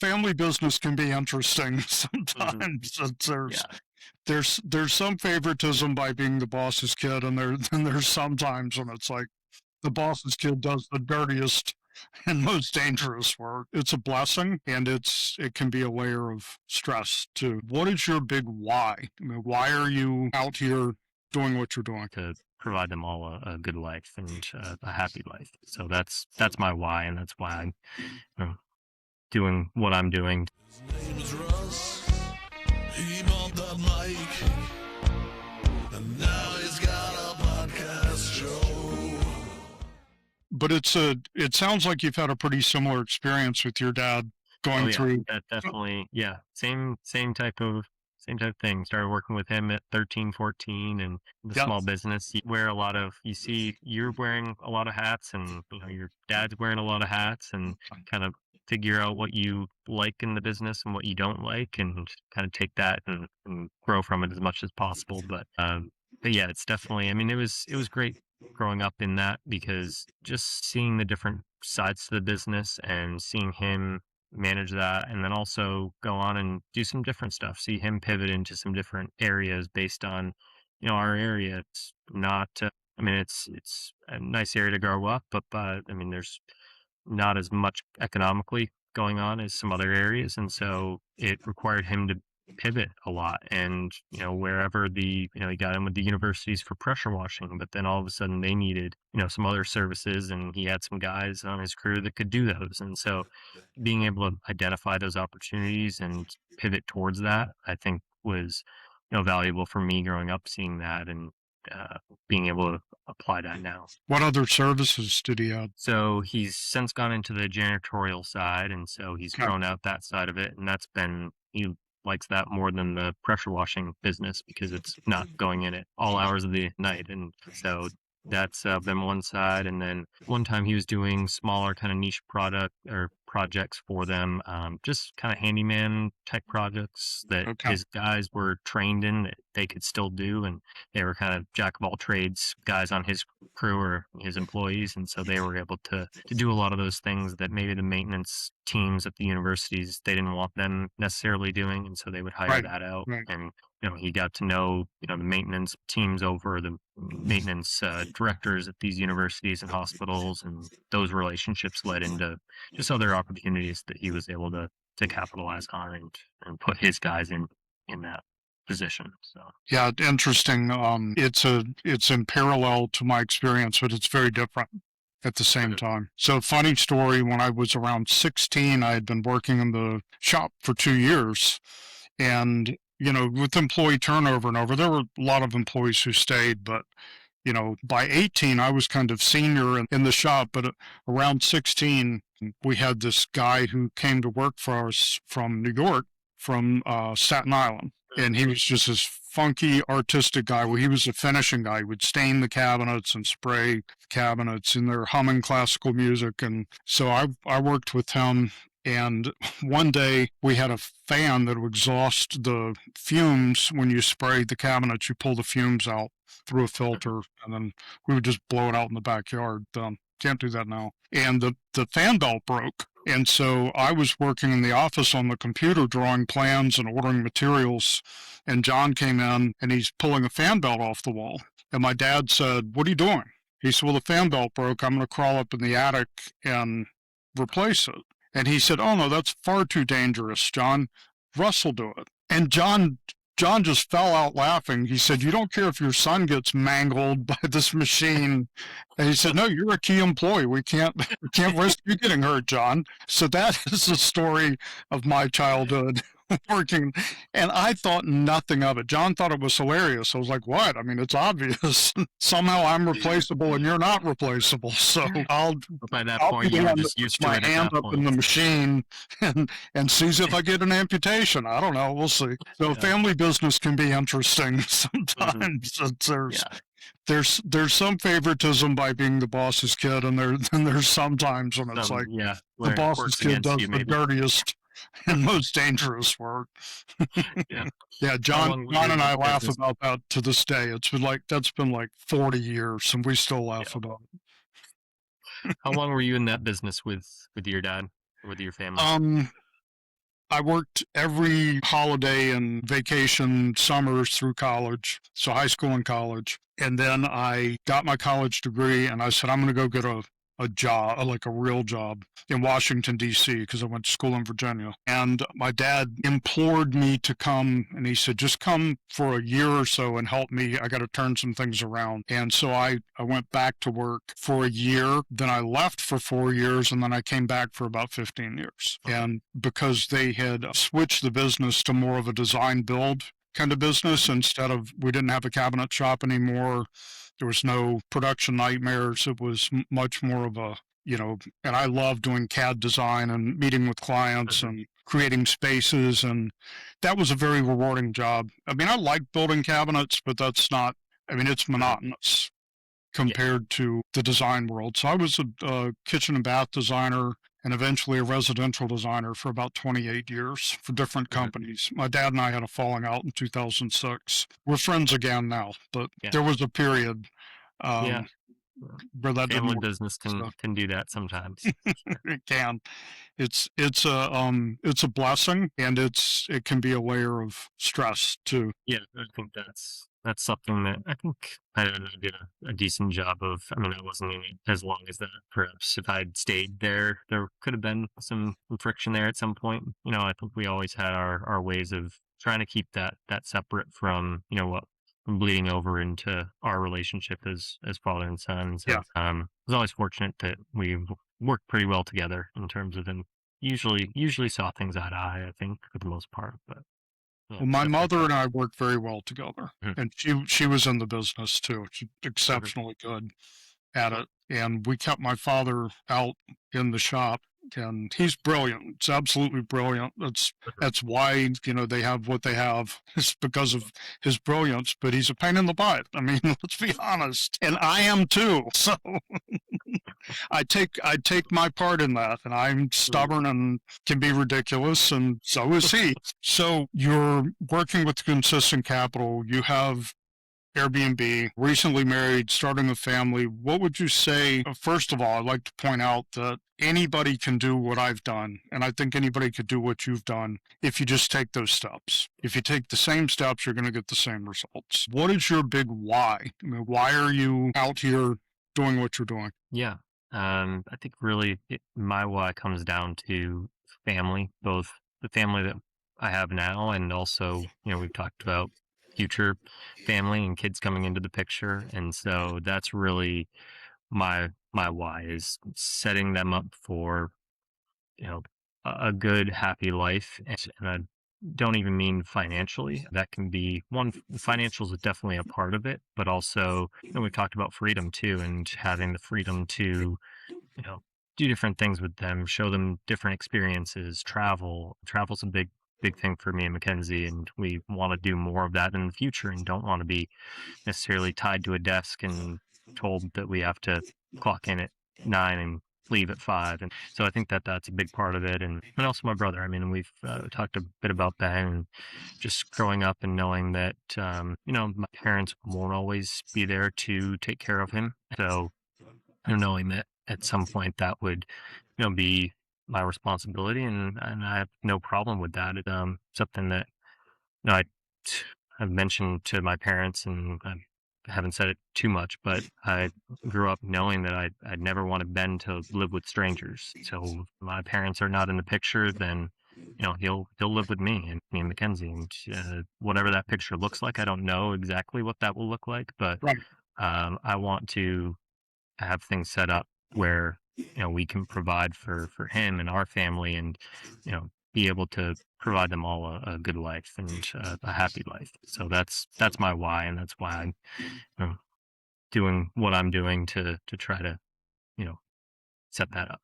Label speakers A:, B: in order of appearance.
A: family business can be interesting
B: Hmm.
A: sometimes. There's
B: Yeah.
A: there's some favoritism by being the boss's kid, and then there's some times when it's like the boss's kid does the dirtiest and most dangerous work. It's a blessing, and it can be a layer of stress too. What is your big why? I mean, why are you out here doing what you're doing?
B: To provide them all a good life and a happy life. So that's my why, and that's why I'm doing what I'm doing.
C: His name is Russ. He bought that mic, and now he's got a podcast show.
A: But it sounds like you've had a pretty similar experience with your dad
B: Oh
A: going
B: yeah,
A: through.
B: that definitely, yeah, same type thing. Started working with him at 13, 14, and the
A: Yeah,
B: small business. You see you're wearing a lot of hats, and your dad's wearing a lot of hats, and kind of figure out what you like in the business and what you don't like, and kind of take that and grow from it as much as possible. But yeah, it's definitely. I mean, it was great growing up in that, because just seeing the different sides to the business and seeing him manage that, and then also go on and do some different stuff, see him pivot into some different areas based on our area. It's not I mean, it's a nice area to grow up, but I mean, there's not as much economically going on as some other areas, and so it required him to pivot a lot. And wherever he got in with the universities for pressure washing, but then all of a sudden they needed some other services, and he had some guys on his crew that could do those. And so being able to identify those opportunities and pivot towards that, I think, was valuable for me growing up, seeing that, and uh, being able to apply that now.
A: what other services did he have?
B: So he's since gone into the janitorial side, and so he's
A: Okay.
B: grown out that side of it, and he likes that more than the pressure washing business, because it's not going in at all hours of the night. And so that's been one side. And then one time he was doing smaller kind of niche product or projects for them, just kind of handyman type projects that
A: Okay.
B: his guys were trained in, that they could still do, and they were kind of jack of all trades guys on his crew or his employees, and so they were able to do a lot of those things that maybe the maintenance teams at the universities, they didn't want them necessarily doing, and so they would hire
A: Right.
B: that out.
A: Right.
B: And he got to know the maintenance teams over the maintenance directors at these universities and hospitals, and those relationships led into just other opportunities that he was able to capitalize on, and put his guys in that position. So
A: Yeah, interesting. It's in parallel to my experience, but it's very different at the same
B: Mhm.
A: time. So funny story, when I was around 16, I had been working in the shop for 2 years. And, with employee turnover and over, there were a lot of employees who stayed, but, by 18, I was kind of senior in the shop, but around 16, we had this guy who came to work for us from New York, from Staten Island. And he was just this funky artistic guy. Well, he was a finishing guy. He would stain the cabinets and spray cabinets, and they're humming classical music. And so I worked with him. And one day we had a fan that would exhaust the fumes. When you spray the cabinets, you pull the fumes out through a filter, and then we would just blow it out in the backyard. Can't do that now. And the fan belt broke. And so I was working in the office on the computer, drawing plans and ordering materials. And John came in, and he's pulling a fan belt off the wall. And my dad said, "What are you doing?" He said, "Well, the fan belt broke. I'm going to crawl up in the attic and replace it." And he said, "Oh no, that's far too dangerous, John. Russ will do it." And John just fell out laughing. He said, "You don't care if your son gets mangled by this machine." And he said, "No, you're a key employee. We can't risk you getting hurt, John." So that is the story of my childhood working. And I thought nothing of it. John thought it was hilarious. I was like, "What? I mean, it's obvious. Somehow I'm replaceable and you're not replaceable. So
B: by that
A: I'll be
B: point,
A: the
B: you were
A: one that
B: just
A: puts
B: used to
A: my
B: it at
A: hand
B: that
A: up in
B: point.
A: the machine and sees if I get an amputation. I don't know. We'll see." So
B: Yeah.
A: family business can be interesting
B: Hmm.
A: sometimes. There's
B: Yeah.
A: there's some favoritism by being the boss's kid, and then there's some times when it's like
B: Yeah,
A: the
B: where it
A: boss's
B: works
A: kid
B: against
A: does
B: you,
A: the
B: maybe.
A: dirtiest and most dangerous work.
B: Yeah.
A: Yeah,
B: How
A: John,
B: long were
A: John
B: you
A: and
B: in
A: I
B: that
A: laugh
B: business?
A: about that to this day. That's been like 40 years, and we still laugh
B: Yeah.
A: about
B: How long were you in that business with your dad, or with your
A: it.
B: family?
A: I worked every holiday and vacation summers through college, so high school and college. And then I got my college degree and I said, I'm going to go get a job, like a real job in Washington, D.C., because I went to school in Virginia. And my dad implored me to come, and he said, just come for a year or so and help me. I got to turn some things around. And so I went back to work for a year. Then I left for 4 years, and then I came back for about 15 years. And because they had switched the business to more of a design build kind of business instead of, we didn't have a cabinet shop anymore. There was no production nightmares. It was much more of a, and I love doing CAD design and meeting with clients and creating spaces. And that was a very rewarding job. I mean, I like building cabinets, but that's not, I mean, it's monotonous compared to the design world. So I was a kitchen and bath designer and eventually a residential designer for about 28 years for different companies. My dad and I had a falling out in 2006. We're friends again now, but
B: Yeah.
A: there was a period
B: Yeah.
A: where that didn't
B: Family
A: work.
B: business
A: So
B: can do that sometimes.
A: it can. It's a blessing, and it can be a layer of stress too.
B: Yeah, I think that's something that I think I did a decent job of. I mean, I wasn't in it as long as that. Perhaps if I'd stayed there, there could have been some friction there at some point. I think we always had our ways of trying to keep that separate from what from bleeding over into our relationship as father and son. So
A: Yeah.
B: I was always fortunate that we worked pretty well together in terms of, and usually saw things eye to eye, I think, for the most part. But yeah,
A: Well, my
B: definitely
A: mother
B: tough.
A: and I worked very well together,
B: Mhm.
A: and she was in the business too. She's exceptionally good at it. And we kept my father out in the shop, and he's brilliant. It's absolutely brilliant. That's why, they have what they have. It's because of his brilliance, but he's a pain in the butt. I mean, let's be honest. And I am too. So I take my part in that, and I'm stubborn and can be ridiculous, and so is he. So you're working with Consistent Capital. You have Airbnb, recently married, starting a family. What would you say? First of all, I'd like to point out that anybody can do what I've done, and I think anybody could do what you've done if you just take those steps. If you take the same steps, you're going to get the same results. What is your big why? I mean, why are you out here doing what you're doing?
B: Yeah. I think really my why comes down to family, both the family that I have now and also, we've talked about future family and kids coming into the picture. And so that's really my why, is setting them up for, a good, happy life. And I don't even mean financially. That can be one, financials is definitely a part of it, but also, we've talked about freedom too, and having the freedom to, you know, do different things with them, show them different experiences, travel. Travel's a big thing for me and Mackenzie, and we want to do more of that in the future and don't want to be necessarily tied to a desk and told that we have to clock in at 9 and leave at 5. And so I think that that's a big part of it. And also my brother. I mean, we've talked a bit about that, and just growing up and knowing that, my parents won't always be there to take care of him. So, knowing that at some point that would, be my responsibility, and I have no problem with that. It's something that, you know, I I've mentioned to my parents, and I haven't said it too much, but I grew up knowing that I'd never wanted Ben to live with strangers. So if my parents are not in the picture, then, he'll live with me and Mackenzie, and whatever that picture looks like. I don't know exactly what that will look like, but
A: Right.
B: I want to have things set up where, we can provide for him and our family, and, be able to provide them all a good life and a happy life. So that's my why, and that's why I'm, doing what I'm doing to try to, you know set that up.